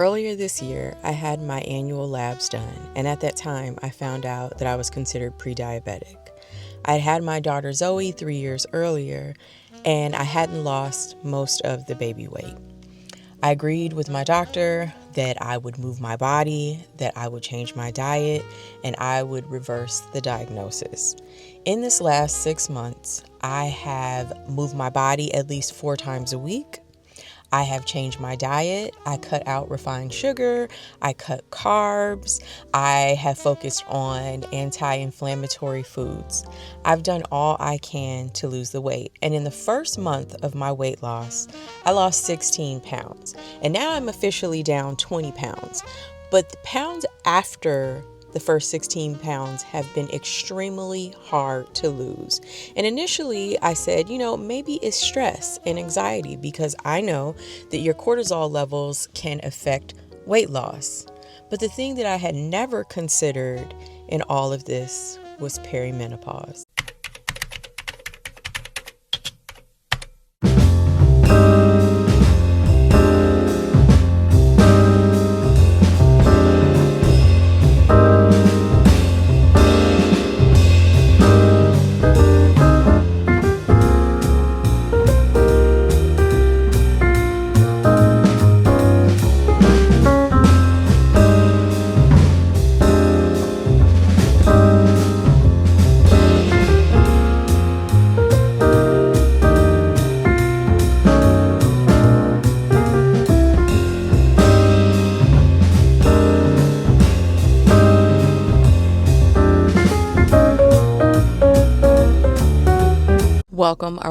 Earlier this year, I had my annual labs done, and at that time, I found out that I was considered pre-diabetic. I'd had my daughter Zoe 3 years earlier, and I hadn't lost most of the baby weight. I agreed with my doctor that I would move my body, that I would change my diet, and I would reverse the diagnosis. In this last 6 months, I have moved my body at least 4 times a week. I have changed my diet. I cut out refined sugar. I cut carbs. I have focused on anti-inflammatory foods. I've done all I can to lose the weight. And in the first month of my weight loss, I lost 16 pounds. And now I'm officially down 20 pounds. But the pounds after the first 16 pounds have been extremely hard to lose. And initially I said, maybe it's stress and anxiety because I know that your cortisol levels can affect weight loss. But the thing that I had never considered in all of this was perimenopause.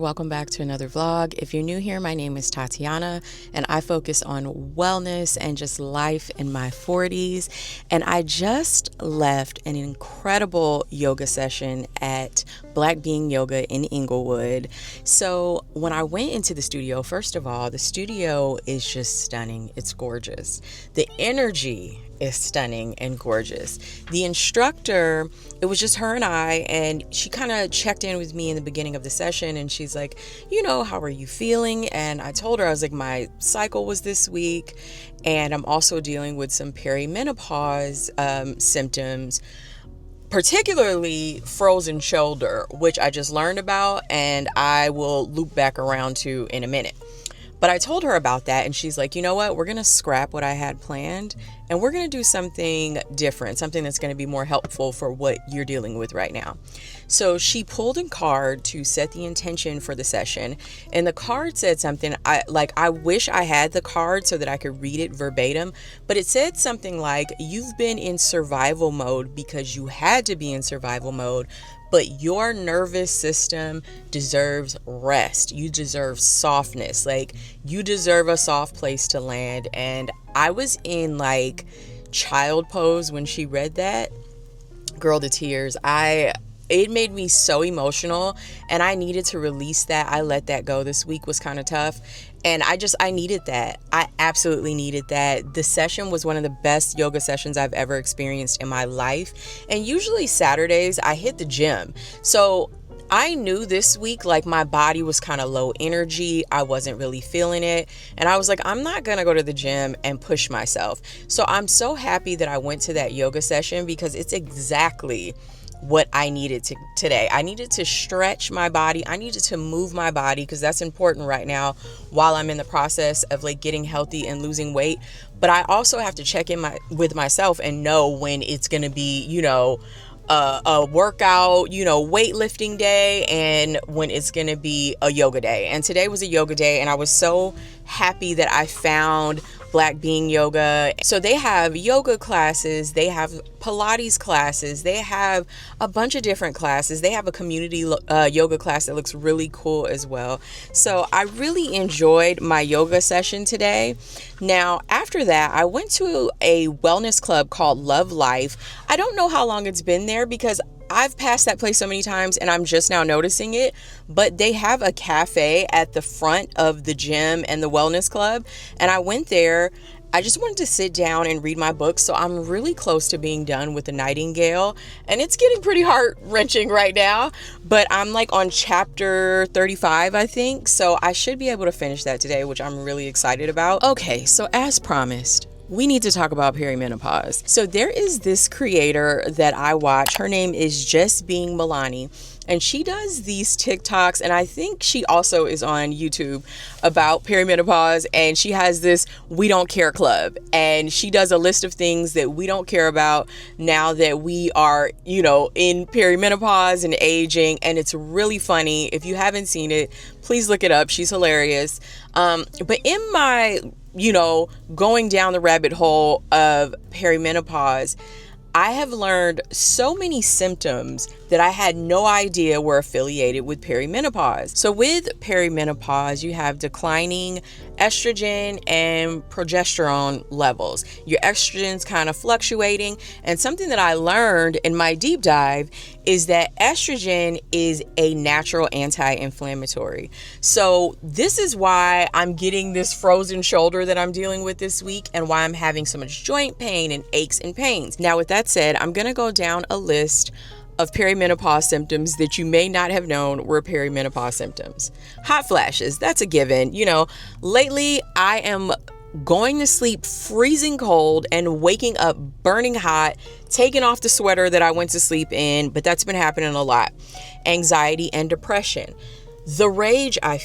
Welcome back to another vlog. If you're new here, my name is Tatiana and I focus on wellness and just life in my 40s. And I just left an incredible yoga session at Black Being Yoga in Inglewood. So when I went into the studio, first of all, the studio is just stunning. It's gorgeous. The energy is stunning and gorgeous. The instructor, it was just her and I, and she kind of checked in with me in the beginning of the session, and she's like, how are you feeling? And I told her, I was like, my cycle was this week, and I'm also dealing with some perimenopause symptoms, particularly frozen shoulder, which I just learned about, and I will loop back around to in a minute. But I told her about that, and she's like, you know what? We're going to scrap what I had planned, and we're going to do something different, something that's going to be more helpful for what you're dealing with right now. So she pulled a card to set the intention for the session, and the card said something, I wish I had the card so that I could read it verbatim, but it said something like, you've been in survival mode because you had to be in survival mode, but your nervous system deserves rest. You deserve softness. You deserve a soft place to land. And I was in child pose when she read that. Girl to tears. It made me so emotional, and I needed to release that. I let that go. This week was kind of tough, and I needed that. I absolutely needed that. The session was one of the best yoga sessions I've ever experienced in my life, and usually Saturdays I hit the gym. So I knew this week, my body was kind of low energy. I wasn't really feeling it. And I was like, I'm not going to go to the gym and push myself. So I'm so happy that I went to that yoga session because it's exactly what I needed today. I needed to stretch my body. I needed to move my body because that's important right now while I'm in the process of getting healthy and losing weight. But I also have to check in with myself and know when it's going to be, a workout, weightlifting day, and when it's going to be a yoga day. And today was a yoga day, and I was so happy that I found Black Being Yoga. So they have yoga classes, they have Pilates classes, they have a bunch of different classes. They have a community yoga class that looks really cool as well. So I really enjoyed my yoga session today. Now, after that, I went to a wellness club called Love Life. I don't know how long it's been there because I've passed that place so many times and I'm just now noticing it, but they have a cafe at the front of the gym and the wellness club. And I went there. I just wanted to sit down and read my book. So I'm really close to being done with The Nightingale, and it's getting pretty heart-wrenching right now, but I'm on chapter 35, I think. So I should be able to finish that today, which I'm really excited about. Okay, so as promised, we need to talk about perimenopause. So there is this creator that I watch. Her name is Just Being Milani. And she does these TikToks, and I think she also is on YouTube about perimenopause. And she has this We Don't Care Club. And she does a list of things that we don't care about now that we are, in perimenopause and aging. And it's really funny. If you haven't seen it, please look it up. She's hilarious. But in my, going down the rabbit hole of perimenopause, I have learned so many symptoms that I had no idea were affiliated with perimenopause. So with perimenopause, you have declining estrogen and progesterone levels. Your estrogen's kind of fluctuating. And something that I learned in my deep dive is that estrogen is a natural anti-inflammatory. So this is why I'm getting this frozen shoulder that I'm dealing with this week, and why I'm having so much joint pain and aches and pains. Now, with that said, I'm going to go down a list of perimenopause symptoms that you may not have known were perimenopause symptoms. Hot flashes, that's a given. Lately I am going to sleep freezing cold and waking up burning hot, taking off the sweater that I went to sleep in, but that's been happening a lot. Anxiety and depression. The rage I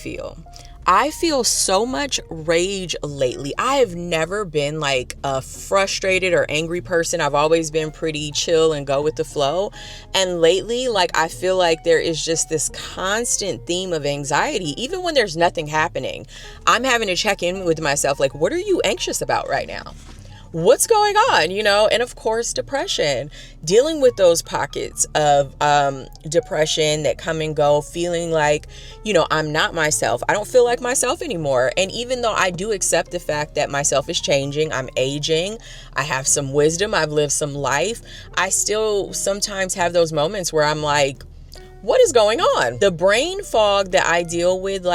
feel so much rage lately. I have never been like a frustrated or angry person. I've always been pretty chill and go with the flow. And lately, I feel like there is just this constant theme of anxiety. Even when there's nothing happening, I'm having to check in with myself. What are you anxious about right now? What's going on, and of course, depression, dealing with those pockets of depression that come and go, feeling like, I'm not myself. I don't feel like myself anymore. And even though I do accept the fact that myself is changing, I'm aging, I have some wisdom, I've lived some life, I still sometimes have those moments where I'm like, what is going on? The brain fog that I deal with,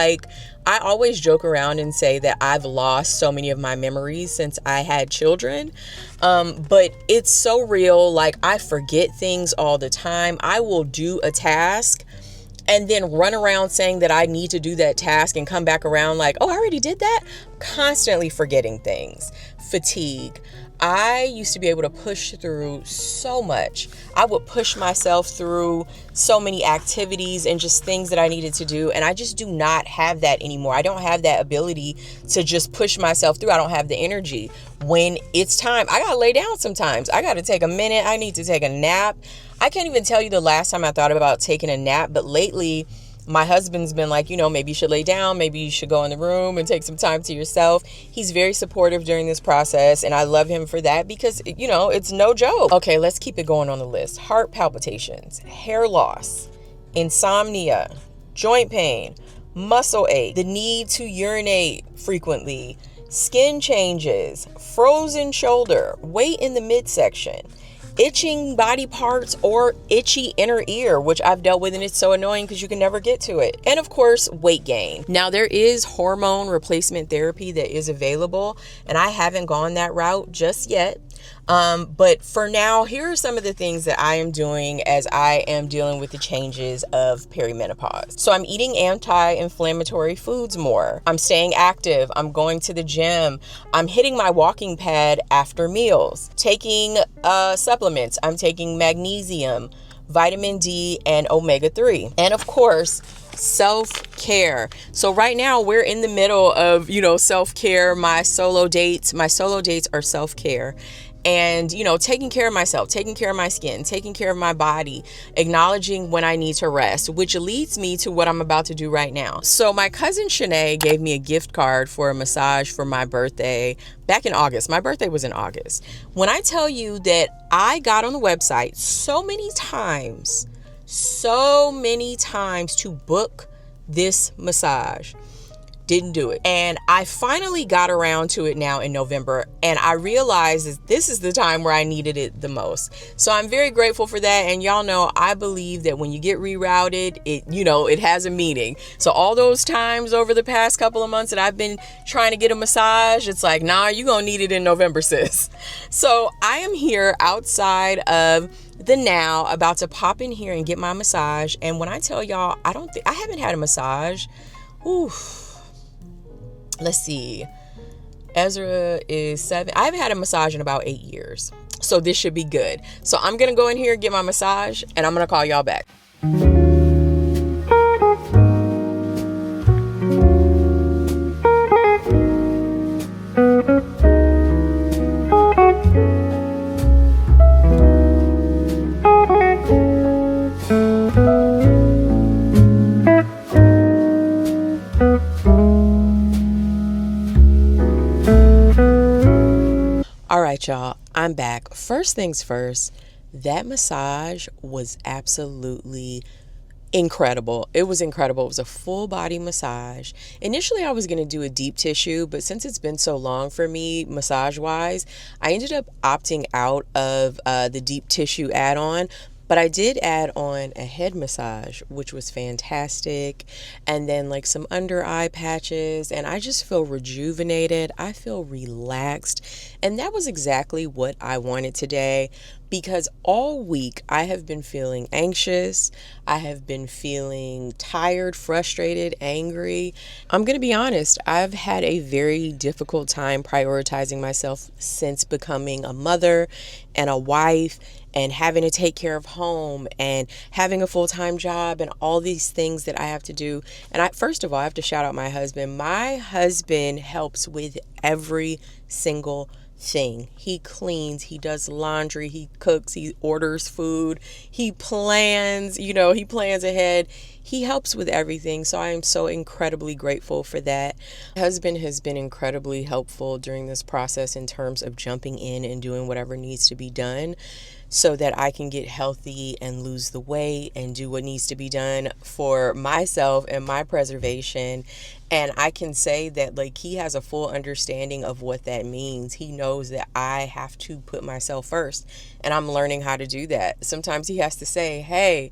I always joke around and say that I've lost so many of my memories since I had children. But it's so real. I forget things all the time. I will do a task and then run around saying that I need to do that task and come back around oh, I already did that. Constantly forgetting things. Fatigue. I used to be able to push through so much. I would push myself through so many activities and just things that I needed to do. And I just do not have that anymore. I don't have that ability to just push myself through. I don't have the energy. When it's time, I got to lay down sometimes. I got to take a minute. I need to take a nap. I can't even tell you the last time I thought about taking a nap, but lately my husband's been like, maybe you should lay down. Maybe you should go in the room and take some time to yourself. He's very supportive during this process, and I love him for that because, it's no joke. Okay, let's keep it going on the list. Heart palpitations, hair loss, insomnia, joint pain, muscle ache, the need to urinate frequently, skin changes, frozen shoulder, weight in the midsection, itching body parts or itchy inner ear, which I've dealt with, and it's so annoying because you can never get to it. And of course, weight gain. Now, there is hormone replacement therapy that is available, and I haven't gone that route just yet. But for now, here are some of the things that I am doing as I am dealing with the changes of perimenopause. So I'm eating anti-inflammatory foods more. I'm staying active. I'm going to the gym. I'm hitting my walking pad after meals. Taking supplements. I'm taking magnesium, vitamin D, and omega-3. And of course, self-care. So right now we're in the middle of, self-care. My solo dates are self-care. And, taking care of myself, taking care of my skin, taking care of my body, acknowledging when I need to rest, which leads me to what I'm about to do right now. So my cousin Shanae gave me a gift card for a massage for my birthday back in August. My birthday was in August. When I tell you that I got on the website so many times to book this massage, didn't do it. And I finally got around to it now in November, and I realized that this is the time where I needed it the most. So I'm very grateful for that. And y'all know, I believe that when you get rerouted, it has a meaning. So all those times over the past couple of months that I've been trying to get a massage, it's like, nah, you're gonna need it in November, sis. So I am here outside of the Now, about to pop in here and get my massage. And when I tell y'all, I haven't had a massage. Let's see. Ezra is 7. I haven't had a massage in about 8 years. So this should be good. So I'm going to go in here, get my massage, and I'm going to call y'all back. All right, y'all, I'm back. First things first, that massage was absolutely incredible. It was incredible. It was a full body massage. Initially, I was going to do a deep tissue, but since it's been so long for me, massage wise, I ended up opting out of the deep tissue add on. But I did add on a head massage, which was fantastic. And then like some under eye patches. And I just feel rejuvenated. I feel relaxed. And that was exactly what I wanted today. Because all week I have been feeling anxious. I have been feeling tired, frustrated, angry. I'm going to be honest, I've had a very difficult time prioritizing myself since becoming a mother and a wife and having to take care of home and having a full-time job and all these things that I have to do. And first of all, I have to shout out my husband. My husband helps with every single thing. He cleans, he does laundry, he cooks, he orders food, he plans, he plans ahead. He helps with everything. So I am so incredibly grateful for that. My husband has been incredibly helpful during this process in terms of jumping in and doing whatever needs to be done so that I can get healthy and lose the weight and do what needs to be done for myself and my preservation. And I can say that like he has a full understanding of what that means. He knows that I have to put myself first, and I'm learning how to do that. Sometimes he has to say, hey,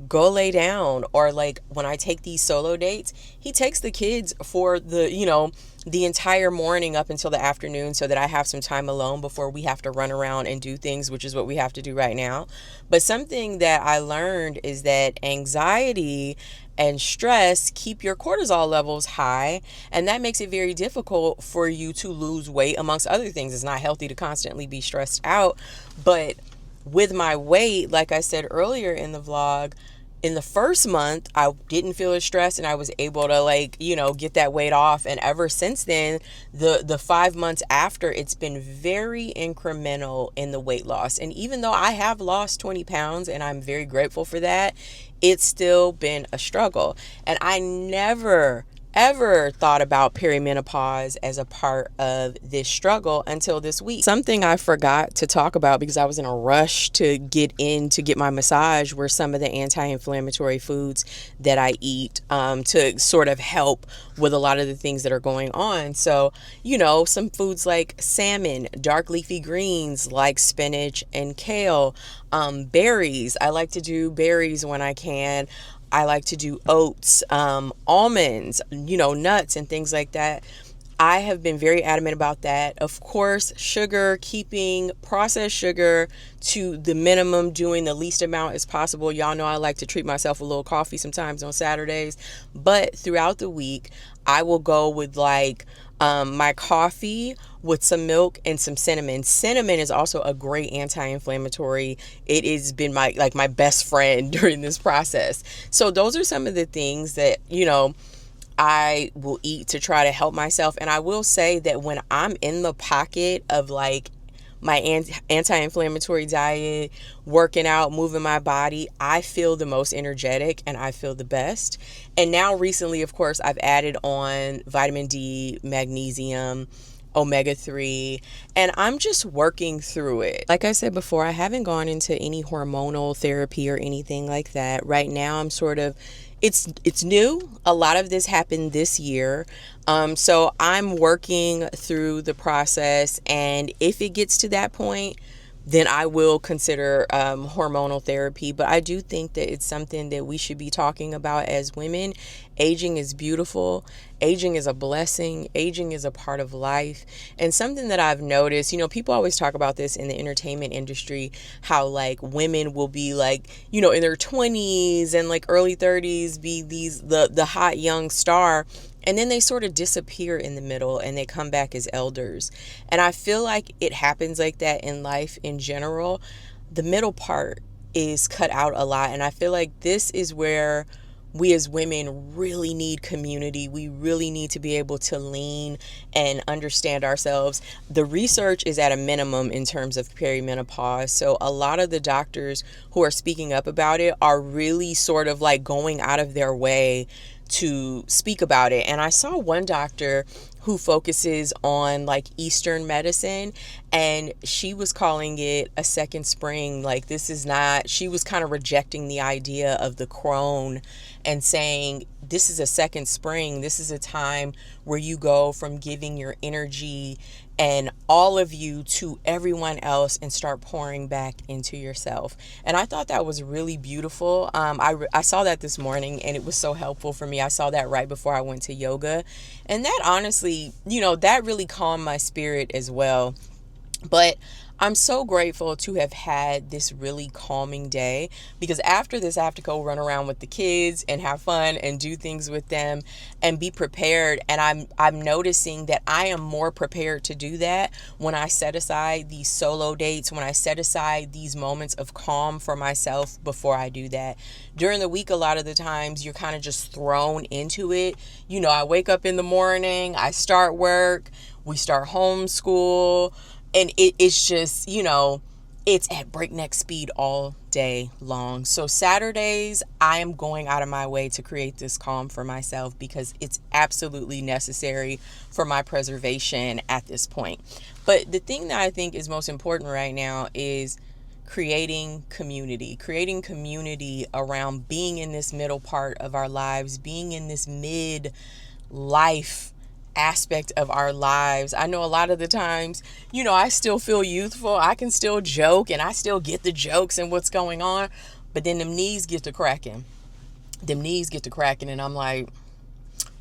go lay down. Or like when I take these solo dates, he takes the kids for the entire morning up until the afternoon so that I have some time alone before we have to run around and do things, which is what we have to do right now. But something that I learned is that anxiety and stress keep your cortisol levels high, and that makes it very difficult for you to lose weight, amongst other things. It's not healthy to constantly be stressed out. But with my weight, like I said earlier in the vlog, in the first month, I didn't feel as stressed and I was able to get that weight off. And ever since then, the 5 months after, it's been very incremental in the weight loss. And even though I have lost 20 pounds and I'm very grateful for that, it's still been a struggle. And I never ever thought about perimenopause as a part of this struggle until this week. Something I forgot to talk about because I was in a rush to get my massage were some of the anti-inflammatory foods that I eat to sort of help with a lot of the things that are going on. So, some foods like salmon, dark leafy greens like spinach and kale, berries. I like to do berries when I can. I like to do oats, almonds, nuts and things like that. I have been very adamant about that. Of course, sugar, keeping processed sugar to the minimum, doing the least amount as possible. Y'all know I like to treat myself a little coffee sometimes on Saturdays. But throughout the week, I will go with my coffee with some milk and some cinnamon. Cinnamon is also a great anti-inflammatory. It has been my best friend during this process. So those are some of the things that, I will eat to try to help myself. And I will say that when I'm in the pocket of my anti-inflammatory diet, working out, moving my body, I feel the most energetic and I feel the best. And now recently, of course, I've added on vitamin D, magnesium, omega-3, and I'm just working through it. Like I said before, I haven't gone into any hormonal therapy or anything like that. Right now, I'm sort of, it's new. A lot of this happened this year. So I'm working through the process, and if it gets to that point, then I will consider hormonal therapy. But I do think that it's something that we should be talking about as women. Aging is beautiful. Aging is a blessing. Aging is a part of life. And something that I've noticed, people always talk about this in the entertainment industry, how women will be in their 20s and early 30s, be the hot young star. And then they sort of disappear in the middle and they come back as elders. And I feel like it happens like that in life in general. The middle part is cut out a lot. And I feel like this is where we as women really need community. We really need to be able to lean and understand ourselves. The research is at a minimum in terms of perimenopause. So a lot of the doctors who are speaking up about it are really sort of like going out of their way to speak about it. And I saw one doctor who focuses on like Eastern medicine, and she was calling it a second spring. Like, this is not, she was kind of rejecting the idea of the crone and saying this is a second spring. This is a time where you go from giving your energy and all of you to everyone else and start pouring back into yourself. And I thought that was really beautiful. I saw that this morning and it was so helpful for me. I saw that right before I went to yoga. And that honestly, that really calmed my spirit as well. But I'm so grateful to have had this really calming day, because after this, I have to go run around with the kids and have fun and do things with them and be prepared. And I'm noticing that I am more prepared to do that when I set aside these solo dates, when I set aside these moments of calm for myself before I do that. During the week, a lot of the times you're kind of just thrown into it. I wake up in the morning, I start work, we start homeschool. And it's just, it's at breakneck speed all day long. So Saturdays, I am going out of my way to create this calm for myself because it's absolutely necessary for my preservation at this point. But the thing that I think is most important right now is creating community around being in this middle part of our lives, being in this mid-life aspect of our lives. I know a lot of the times, I still feel youthful. I can still joke and I still get the jokes and what's going on. But then them knees get to cracking. And I'm like,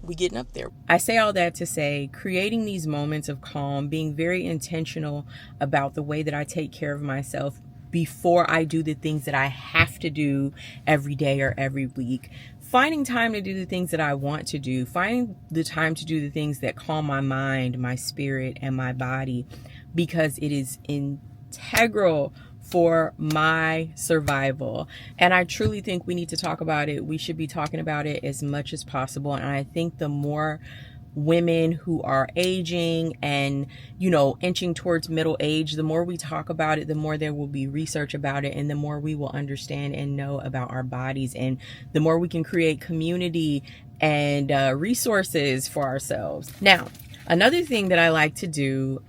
we getting up there. I say all that to say, creating these moments of calm, being very intentional about the way that I take care of myself before I do the things that I have to do every day or every week. Finding time to do the things that I want to do, finding the time to do the things that calm my mind, my spirit, and my body, because it is integral for my survival. And I truly think we need to talk about it. We should be talking about it as much as possible. And I think the more women who are aging and, inching towards middle age, the more we talk about it, the more there will be research about it, and the more we will understand and know about our bodies, and the more we can create community and resources for ourselves. Now, another thing that I like to do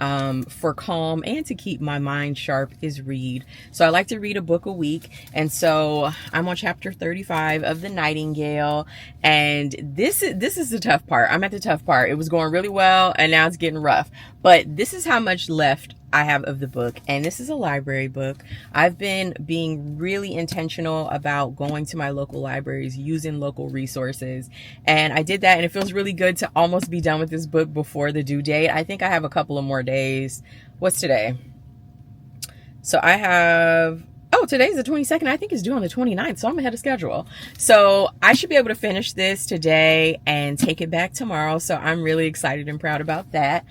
for calm and to keep my mind sharp is read. So I like to read a book a week. And so I'm on chapter 35 of The Nightingale. And this is the tough part. I'm at the tough part. It was going really well and now it's getting rough. But this is how much left I have of the book, and this is a library book. I've been being really intentional about going to my local libraries, using local resources, and I did that, and it feels really good to almost be done with this book before the due date. I think I have a couple of more days. What's today? So I have, today's the 22nd. I think it's due on the 29th, so I'm ahead of schedule. So I should be able to finish this today and take it back tomorrow, so I'm really excited and proud about that.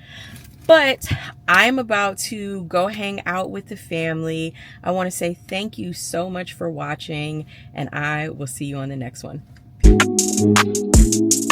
But I'm about to go hang out with the family. I want to say thank you so much for watching, and I will see you on the next one. Peace.